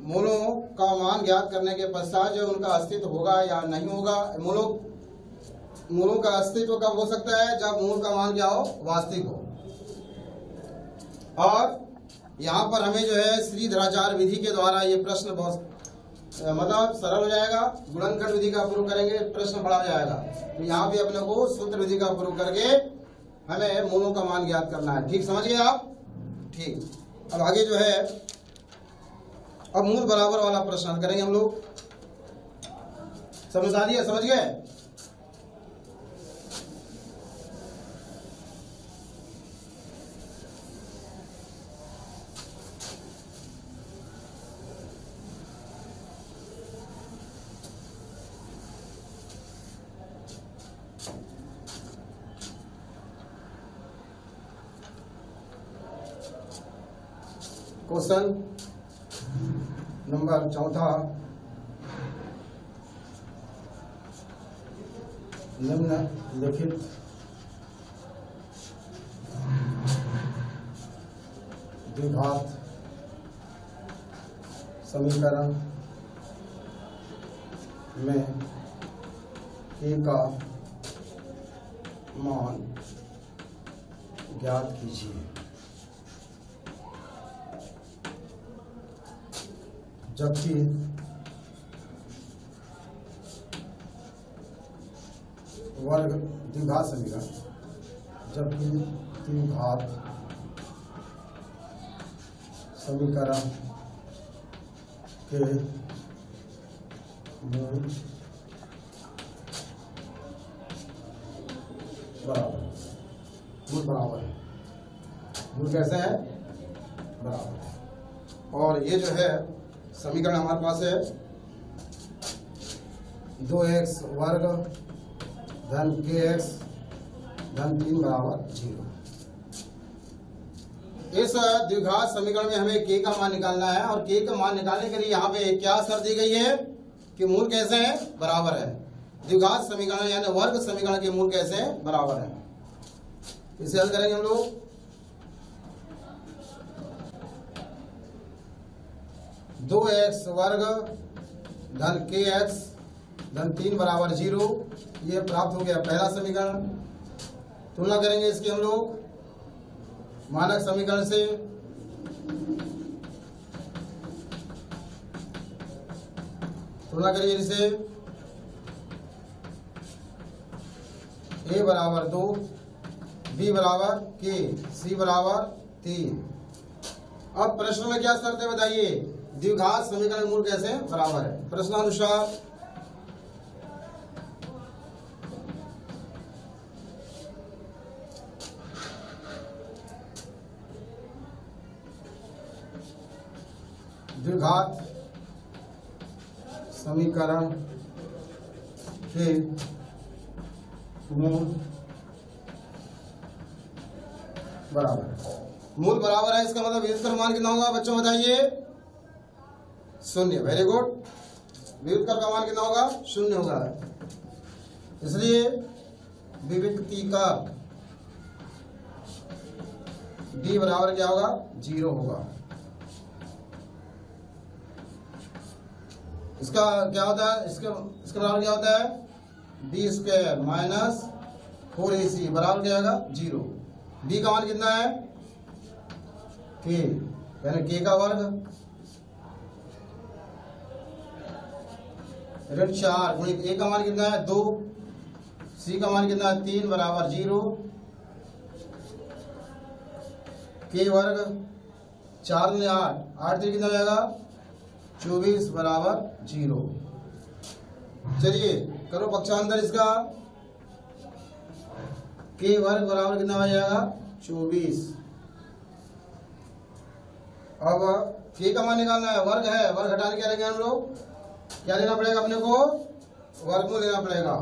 मूलों का मान ज्ञात करने के पश्चात जो उनका अस्तित्व होगा या नहीं होगा, मूलों का अस्तित्व कब हो सकता है? जब मूल का मान क्या हो? वास्तविक हो। और यहाँ पर हमें जो है श्रीधराचार्य विधि के द्वारा ये प्रश्न बहुत मतलब सरल हो जाएगा। गुणनखंड विधि का प्रयोग करेंगे, प्रश्न बड़ा हो जाएगा। तो यहाँ भी अपने को सूत्र विधि का प्रयोग करके हमें मूलों का मान ज्ञात करना है। ठीक समझ गए आप? ठीक। अब आगे जो है अब मूल बराबर वाला प्रश्न हल करेंगे हम लोग। समझ आ रही है? समझ गए? क्वेश्चन नंबर 4, निम्नलिखित द्विघात समीकरण में a का मान ज्ञात कीजिए। जबकि वर्ग द्विघात समीकरण, जबकि द्विघात समीकरण के मूल बराबर, मूल बराबर है, मूल कैसे है, बराबर है। और ये जो है समीकरण हमारे पास है 2x वर्ग धन kx धन 3 बराबर 0। इस द्विघात समीकरण में हमें k का मान निकालना है और k का मान निकालने के लिए यहाँ पे क्या शर्त दी गई है कि मूल कैसे हैं, बराबर है। द्विघात समीकरण यानी वर्ग समीकरण के मूल कैसे हैं, बराबर है। इसे हल करेंगे हम लोग। दो एक्स वर्ग धन के एक्स धन 3 बराबर 0, ये प्राप्त हो गया पहला समीकरण। तुलना करेंगे इसकी हम लोग मानक समीकरण से। तुलना करिए इसे, a बराबर 2, b बराबर k, c बराबर 3। अब प्रश्न में क्या शर्त है बताइए, द्विघात समीकरण मूल कैसे बराबर है। प्रश्नानुसार द्विघात समीकरण के मूल बराबर है। मूल बराबर है इसका मतलब वियुक्त मान कितना होगा बच्चों बताइए, 0। Very good. वियुक्त का मान कितना होगा, 0 होगा। इसलिए विविक्ति का d बराबर क्या होगा, 0 होगा। इसका क्या होता है, इसके बराबर क्या होता है, b² माइनस 4ac बराबर क्या होगा, 0। b का मान कितना है, k यानी k का वर्ग ऋण 4 गुणित a का मान कितना है, 2, c का मान कितना है, 3 बराबर 0, k वर्ग 4 में 8 3 कितना हो जाएगा, 24 बराबर 0। चलिए करो पक्षांतर इसका, k वर्ग बराबर कितना हो जाएगा, 24। अब k का मान निकालना है, वर्ग है, वर्ग हटा के क्या लेंगे हम लोग, क्या लेना पड़ेगा अपने को, वर्गमूल लेना पड़ेगा।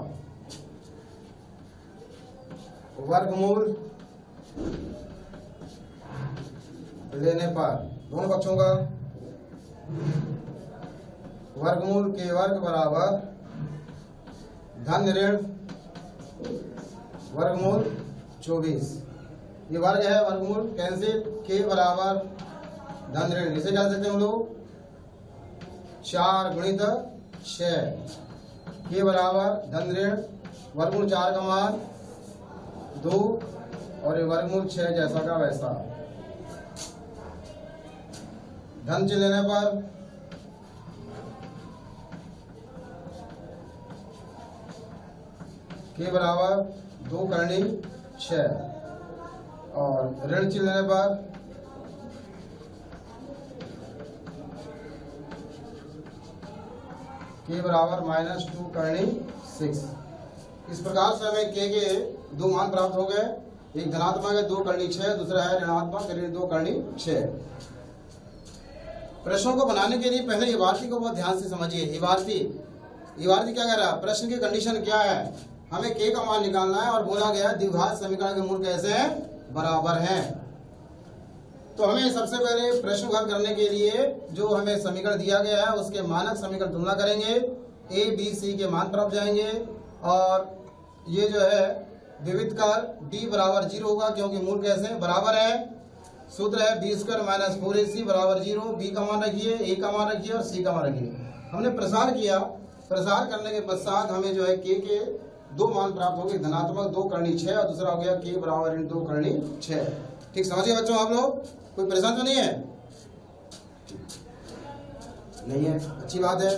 वर्गमूल लेने पर दोनों पक्षों का वर्गमूल के वर्ग बराबर धन ऋण वर्गमूल 24। ये वर्ग है, वर्गमूल कैंसिल, के बराबर धन ऋण, इसे क्या सकते हैं हम लोग, 4 गुणित 6, के बराबर धन ऋण वर्गमूल 4 का मान 2 और ये वर्गमूल 6 जैसा का वैसा। धन चिन्ह लेने पर के बराबर 2 करनी 6 और ऋण चिन्ह लेने पर के बराबर -2 करनी 6। इस प्रकार से हमें के 2 मान प्राप्त हो गए, एक धनात्मक है 2 करनी 6, दूसरा है ऋणात्मक 2 करनी 6। प्रश्नों को बनाने के लिए पहले इबारती को बहुत ध्यान से समझिए। इबारती क्या कह रहा है, प्रश्न की कंडीशन क्या है, हमें के का मान निकालना है और बोला गया द्विघात समीकरण के मूल कैसे हैं, बराबर हैं। तो हमें सबसे पहले प्रश्न हल करने के लिए जो हमें समीकरण दिया गया है उसके मानक समीकरण तुलना करेंगे, a b c के मान प्राप्त जाएंगे और ये जो है विविध कर d बराबर 0 होगा क्योंकि मूल कैसे हैं, बराबर है। सूत्र है b² माइनस 4ac बराबर 0। b का मान रखिए, a का मान रखिए और c का मान रखिए। हमने प्रसार किया, प्रसार करने के पश्चात हमें जो है के 2 मान प्राप्त हो गए, धनात्मक 2 करनी 6 और दूसरा हो गया के बराबर 2 करनी 6। ठीक समझिए बच्चों आप लोग, कोई परेशान तो नहीं है, नहीं है, अच्छी बात है।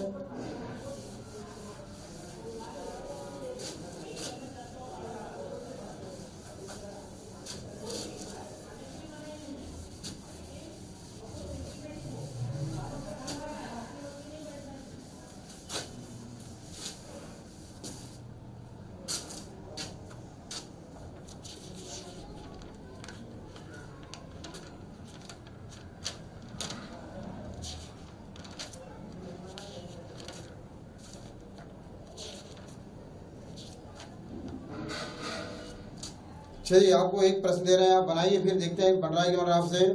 चलिए आपको एक प्रश्न दे रहे हैं, आप बनाइए, फिर देखते हैं बन रहा है कि बन रहा है आपसे।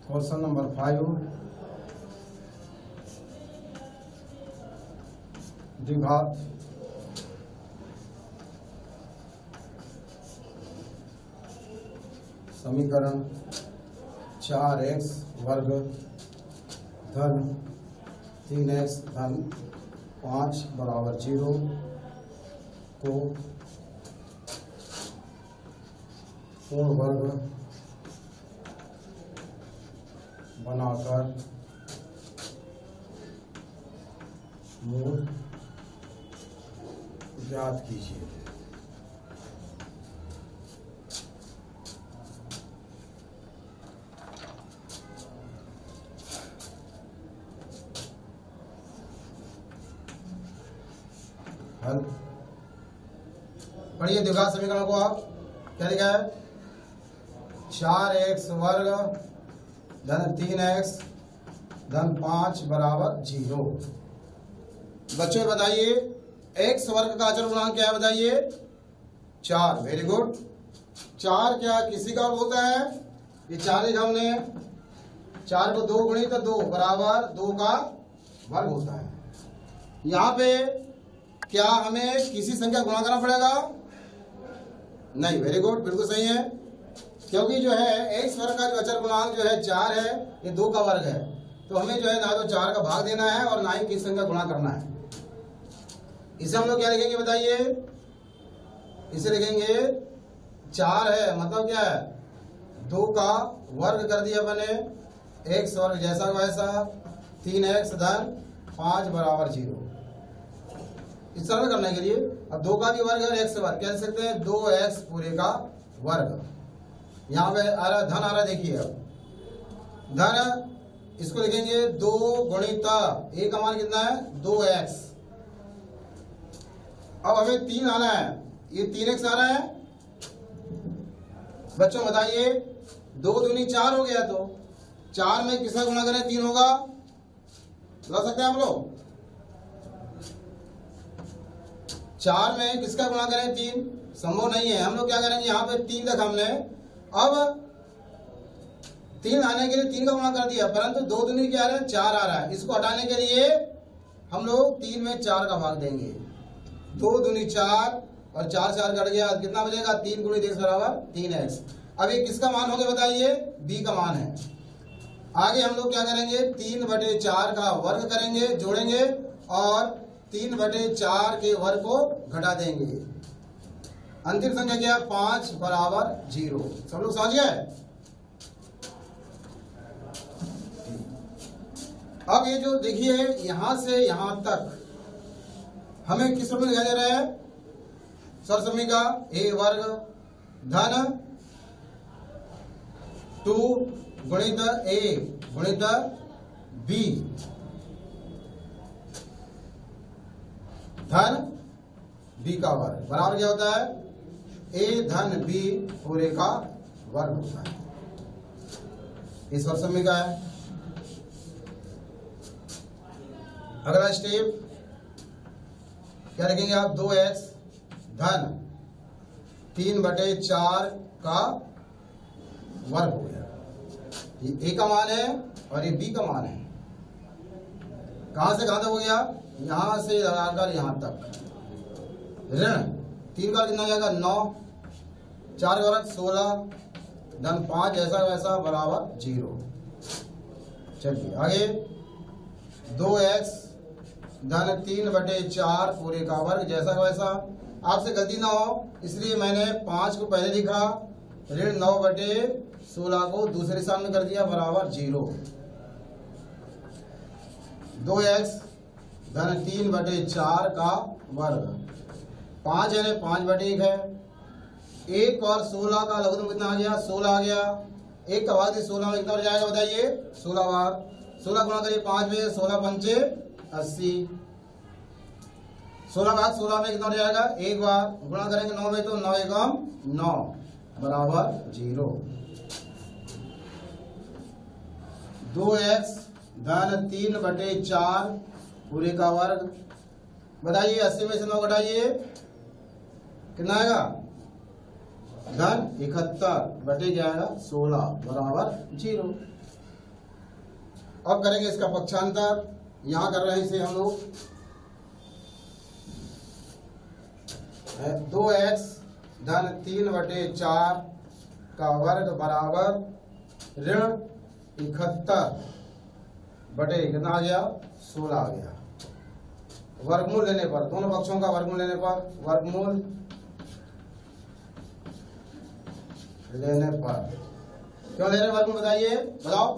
क्वेश्चन नंबर 5, द्विघात समीकरण 4x वर्ग धन 3x धन 5 बराबर 0 को पूर्ण वर्ग बनाकर मूल ज्ञात कीजिए। हल पढ़िए द्विघात समीकरण को आप। क्या लिखा है? 4x वर्ग धन 3x धन 5 बराबर 0। बच्चों बताइए x वर्ग का अचर गुणांक क्या है? बताइए 4। Very good. 4 क्या किसी का होता है? ये 4 लिखा हमने। 4 को 2 गुणित 2 बराबर 2 का वर्ग होता है। यहाँ पे क्या हमें किसी संख्या गुणा करना पड़ेगा? नहीं। वेरी गुड, बिल्कुल सही है। क्योंकि जो है x वर्ग का जो अचर गुणांक जो है 4 है, ये 2 का वर्ग है, तो हमें जो है ना तो 4 का भाग देना है और ना ही किसी संख्या गुणा करना है। इसे हम लोग क्या लिखेंगे? बताइए। इसे लिखेंगे 4 है, मतलब क्या है? 2 का वर्ग कर दिया मैंने, x वर्ग जैसा वैसा 3x धन 5 बराबर 0। इस सरल करने के लिए अब 2 का भी वर्ग और x वर्ग कह सकते हैं 2x पूरे का वर्ग। यहाँ पे आ रहा धन आ रहा, देखिए अब धन इसको लिखेंगे 2 गुणित a का मान कितना है? 2x। अब हमें 3 आना है, ये 3x आ रहा है। बच्चों बताइए 2 दूनी 4 हो गया, तो 4 में किसका गुणा करें? 3 होगा। बता सकते हैं हम लोग? 4 में किसका गुणा करें? 3। संभव नहीं है। हम लोग क्या करेंगे? यहाँ पे 3 तक हमने अब 3 आने के लिए 3 का गुणा कर दिया, परंतु 2 दूनी क्या आ रहा है? 4 आ रहा है। इसको हटाने के लिए हम लोग 3 में 4 का भाग देंगे। 2 दूनी 4 और 4 4 कट गया, कितना बचेगा? 3 गुणित x बराबर 3x। अब ये किसका मान हो गया? बताइए। b का मान है। आगे हम लोग क्या करेंगे? 3/4 का वर्ग करेंगे, जोड़ेंगे और 3/4 के वर्ग को घटा देंगे। अंतिम संख्या क्या? 5 बराबर 0। सब लोग समझ गए? अब ये जो देखिए यहां से यहां तक हमें किस रूप में लिखा जा रहा है? सरसमीका a वर्ग धन 2 गुणित a गुणित b धन b का वर्ग बराबर क्या होता है? a धन b पूरे का वर्ग होता है। इस सरसमीका है। अगला स्टेप क्या रखेंगे आप? 2x धन 3/4 का वर्ग हो गया। ये a का मान है और ये b का मान है। कहां से कहां तक हो गया? यहां से लगाकर यहां तक। ऋण 3 का कितना जाएगा? 9, 4 का वर्ग 16 धन 5 जैसा वैसा बराबर 0। चलिए आगे 2x धन 3/4 पूरे का वर्ग जैसा वैसा। आपसे गलती ना हो इसलिए मैंने 5 को पहले लिखा, ऋण 9/16 को दूसरे सामने कर दिया बराबर 0। 2x धन 3/4 का वर्ग 5 है, 5/1 है। 1 और 16 का लघुत्तम कितना आ गया? 16 आ गया। 1 का भाग 16 में कितना हो जाएगा? बताइए। 16 बार 16 गुणा करिए 5 में, 16 पंचे 80। 16 भाग 16 में कितना हो जाएगा? 1 बार गुणा करेंगे 9 में, तो 9 एकम 9 बराबर 0। 2x धन 3/4 पूरे का वर्ग। बताइए 80 में से 9 घटाइए, कितना आएगा? धन 71 बटे क्या आएगा? 16 बराबर 0। अब करेंगे इसका पक्षांतर, यहां कर रहे हैं इसे हम लोग। 2x धन 3/4 का वर्ग बराबर ऋण 71 बटे कितना आ गया? 16 आ गया। वर्गमूल लेने पर, दोनों पक्षों का वर्गमूल लेने पर, वर्गमूल लेने पर क्यों ले रहे हैं वर्गमूल? बताइए, बताओ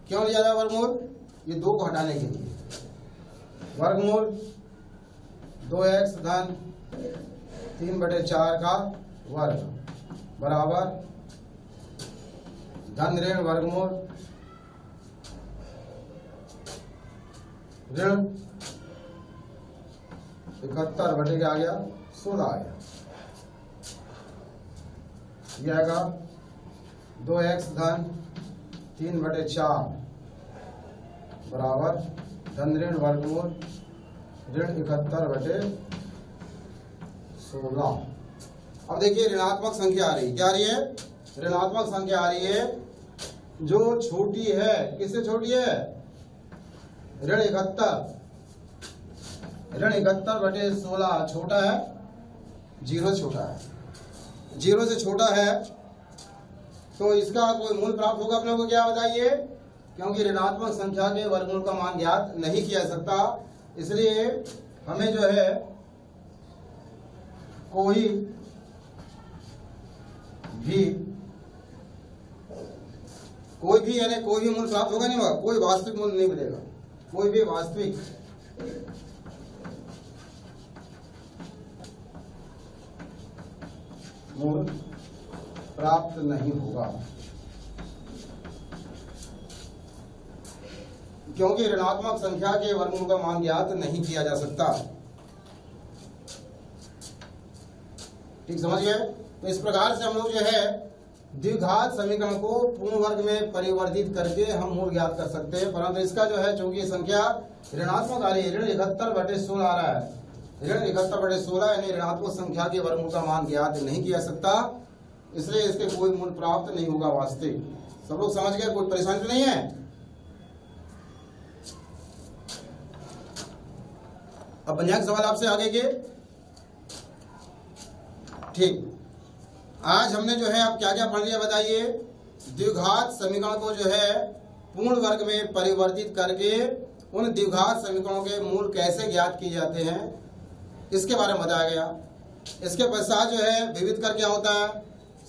क्यों लिया जाए वर्गमूल? ये 2 को हटाने के लिए। वर्गमूल 2x धन 3/4 का वर्ग बराबर धन ऋण वर्गमूल ऋण 71 बटे क्या आ गया? 16 आ गया। यह आएगा 2x धन 3/4 बराबर धन ऋण वर्गमूल ऋण 71 बटे 16। अब देखिए ऋणात्मक संख्या आ रही है। क्या आ रही है? ऋणात्मक संख्या आ रही है जो छोटी है। किससे छोटी है? ऋण 71। ऋण 71 बटे 16 छोटा है, 0 छोटा है। 0 से छोटा है तो इसका कोई मूल प्राप्त होगा अपने को? क्या बताइए? क्योंकि ऋणात्मक संख्या के वर्गमूल का मान ज्ञात नहीं किया सकता, इसलिए हमें जो है कोई भी यानी कोई भी मूल प्राप्त होगा नहीं होगा, कोई वास्तविक मूल नहीं मिलेगा, कोई भी वास्तविक मूल प्राप्त नहीं होगा, क्योंकि ऋणात्मक संख्या के वर्गमूल का मान ज्ञात नहीं किया जा सकता। ठीक समझ गए? तो इस प्रकार से हम लोग जो है द्विघात समीकरण को पूर्ण वर्ग में परिवर्तित करके हम मूल ज्ञात कर सकते हैं। परंतु इसका जो है चूंकि संख्या ऋणात्मक आ रही है, ऋण 71 बटे 16 आ रहा है, ऋण 71 बटे 16 यानी ऋणात्मक संख्या के वर्गमूल का मान ज्ञात नहीं किया सकता, इसलिए इसके कोई मूल प्राप्त नहीं होगा वास्तविक। सब लोग समझ गए? कोई परेशानी तो नहीं है? अब बन जाएगा सवाल आपसे आगे के। ठीक, आज हमने जो है अब क्या क्या पढ़ लिया बताइए? द्विघात समीकरण को जो है पूर्ण वर्ग में परिवर्तित करके उन द्विघात समीकरणों के मूल कैसे ज्ञात किए जाते हैं इसके बारे में बताया गया। इसके पश्चात जो है विविध कर क्या होता है?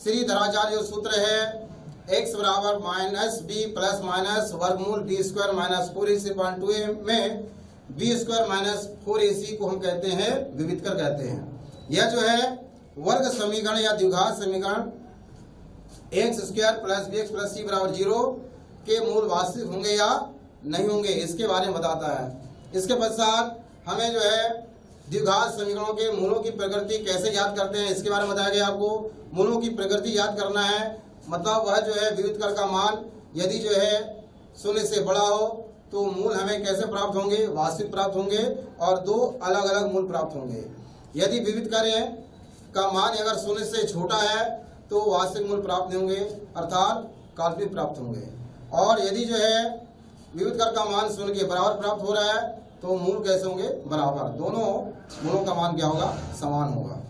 श्रीधराचार्य जो सूत्र है x बराबर माइनस बी प्लस माइनस वर्गमूल डी स्क्वायर माइनस 4ac/2a में बी स्क्वायर माइनस 4ac को हम कहते हैं विविध कर कहते हैं। यह जो है वर्ग समीकरण या द्विघात समीकरण x square plus b x plus c बराबर 0 के मूल वास्तविक होंगे या नहीं होंगे इसके बारे में बताता है। इसके पश्चात हमें जो है द्विघात समीकरणों के मूलों की प्रकृति कैसे याद करते हैं इसके बारे में बताया गया। आपको मूलों की प्रकृति याद करना है, मतलब वह जो है विविध कर का मान यदि जो है 0 से बड़ा हो तो मूल हमें कैसे प्राप्त होंगे? वास्तविक प्राप्त होंगे और 2 अलग अलग मूल प्राप्त होंगे। यदि विविध कार्य का मान अगर 0 से छोटा है तो वास्तविक मूल प्राप्त नहीं होंगे, अर्थात काल्पनिक प्राप्त होंगे। और यदि जो है विविध कर का मान 0 के बराबर प्राप्त हो रहा है तो मूल कैसे होंगे? बराबर। दोनों मूलों का मान क्या होगा? समान होगा।